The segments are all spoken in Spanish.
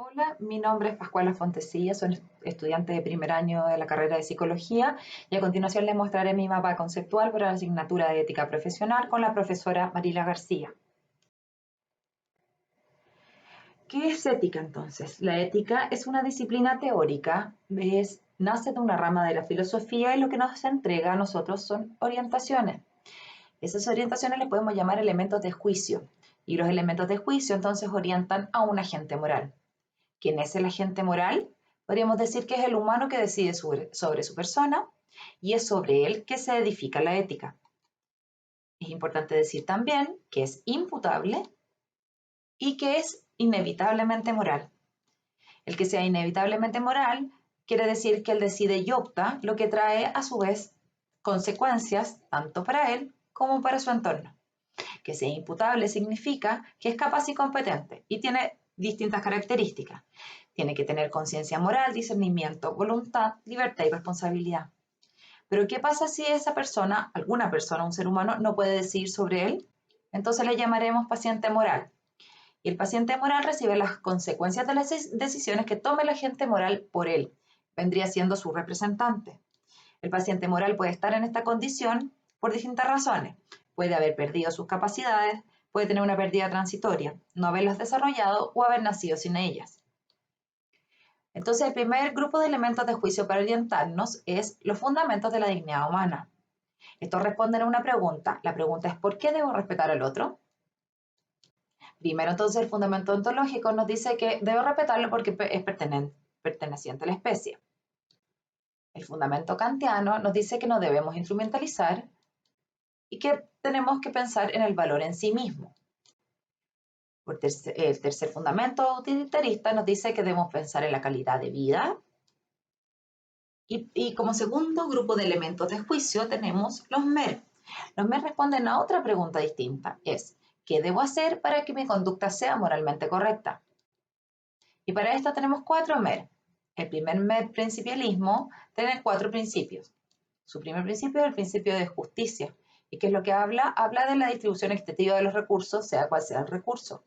Hola, mi nombre es Pascuala Fontecilla, soy estudiante de primer año de la carrera de Psicología y a continuación les mostraré mi mapa conceptual para la asignatura de Ética Profesional con la profesora Marila García. ¿Qué es ética entonces? La ética es una disciplina teórica, nace de una rama de la filosofía y lo que nos entrega a nosotros son orientaciones. Esas orientaciones les podemos llamar elementos de juicio y los elementos de juicio entonces orientan a un agente moral. ¿Quién es el agente moral? Podríamos decir que es el humano que decide sobre su persona y es sobre él que se edifica la ética. Es importante decir también que es imputable y que es inevitablemente moral. El que sea inevitablemente moral quiere decir que él decide y opta, lo que trae a su vez consecuencias tanto para él como para su entorno. Que sea imputable significa que es capaz y competente y tiene distintas características. Tiene que tener conciencia moral, discernimiento, voluntad, libertad y responsabilidad. Pero ¿qué pasa si esa persona, alguna persona, un ser humano, no puede decidir sobre él? Entonces le llamaremos paciente moral. Y el paciente moral recibe las consecuencias de las decisiones que tome el agente moral por él. Vendría siendo su representante. El paciente moral puede estar en esta condición por distintas razones. Puede haber perdido sus capacidades, puede tener una pérdida transitoria, no haberlas desarrollado o haber nacido sin ellas. Entonces, el primer grupo de elementos de juicio para orientarnos es los fundamentos de la dignidad humana. Estos responden a una pregunta. La pregunta es ¿por qué debo respetar al otro? Primero, entonces, el fundamento ontológico nos dice que debo respetarlo porque es perteneciente a la especie. El fundamento kantiano nos dice que no debemos instrumentalizar y que tenemos que pensar en el valor en sí mismo. El tercer fundamento utilitarista nos dice que debemos pensar en la calidad de vida. Y como segundo grupo de elementos de juicio tenemos los MER. Los MER responden a otra pregunta distinta. Es, ¿qué debo hacer para que mi conducta sea moralmente correcta? Y para esto tenemos 4 MER. El primer MER, principialismo, tiene 4 principios. Su primer principio es el principio de justicia. ¿Y qué es lo que habla? Habla de la distribución equitativa de los recursos, sea cual sea el recurso.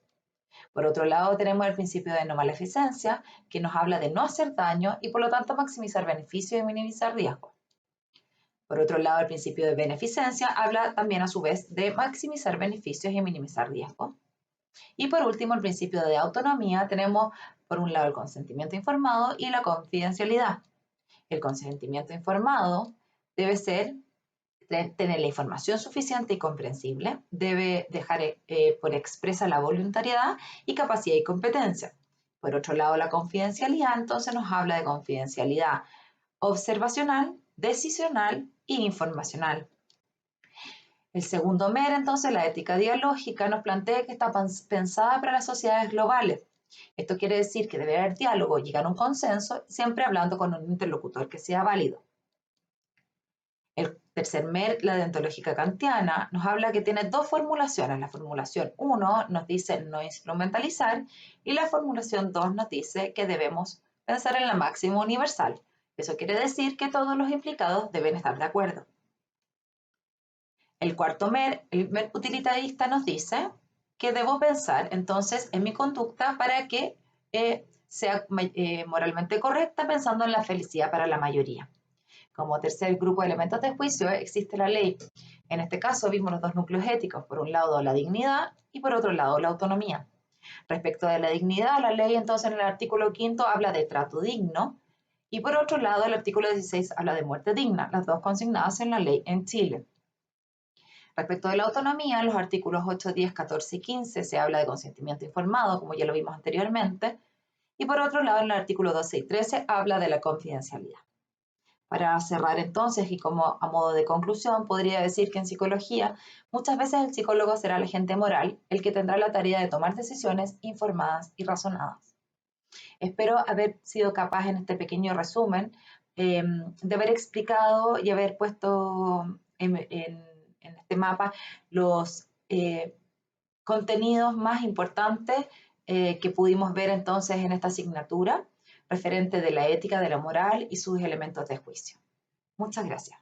Por otro lado, tenemos el principio de no maleficencia, que nos habla de no hacer daño y por lo tanto maximizar beneficios y minimizar riesgos. Por otro lado, el principio de beneficencia habla también a su vez de maximizar beneficios y minimizar riesgos. Y por último, el principio de autonomía, tenemos por un lado el consentimiento informado y la confidencialidad. El consentimiento informado debe tener la información suficiente y comprensible, debe dejar por expresa la voluntariedad y capacidad y competencia. Por otro lado, la confidencialidad entonces nos habla de confidencialidad observacional, decisional e informacional. El segundo MER, entonces, la ética dialógica, nos plantea que está pensada para las sociedades globales. Esto quiere decir que debe haber diálogo, llegar a un consenso, siempre hablando con un interlocutor que sea válido. El tercer MER, la deontológica kantiana, nos habla que tiene 2 formulaciones. La formulación 1 nos dice no instrumentalizar y la formulación 2 nos dice que debemos pensar en la máxima universal. Eso quiere decir que todos los implicados deben estar de acuerdo. El cuarto MER, el MER utilitarista, nos dice que debo pensar entonces en mi conducta para que sea moralmente correcta pensando en la felicidad para la mayoría. Como tercer grupo de elementos de juicio existe la ley. En este caso vimos los 2 núcleos éticos, por un lado la dignidad y por otro lado la autonomía. Respecto de la dignidad, la ley entonces en el artículo 5 habla de trato digno y por otro lado el artículo 16 habla de muerte digna, las 2 consignadas en la ley en Chile. Respecto de la autonomía, en los artículos 8, 10, 14 y 15 se habla de consentimiento informado, como ya lo vimos anteriormente, y por otro lado en el artículo 12 y 13 habla de la confidencialidad. Para cerrar entonces y como a modo de conclusión, podría decir que en psicología muchas veces el psicólogo será el agente moral, el que tendrá la tarea de tomar decisiones informadas y razonadas. Espero haber sido capaz en este pequeño resumen de haber explicado y haber puesto en este mapa los contenidos más importantes que pudimos ver entonces en esta asignatura referente de la ética, de la moral y sus elementos de juicio. Muchas gracias.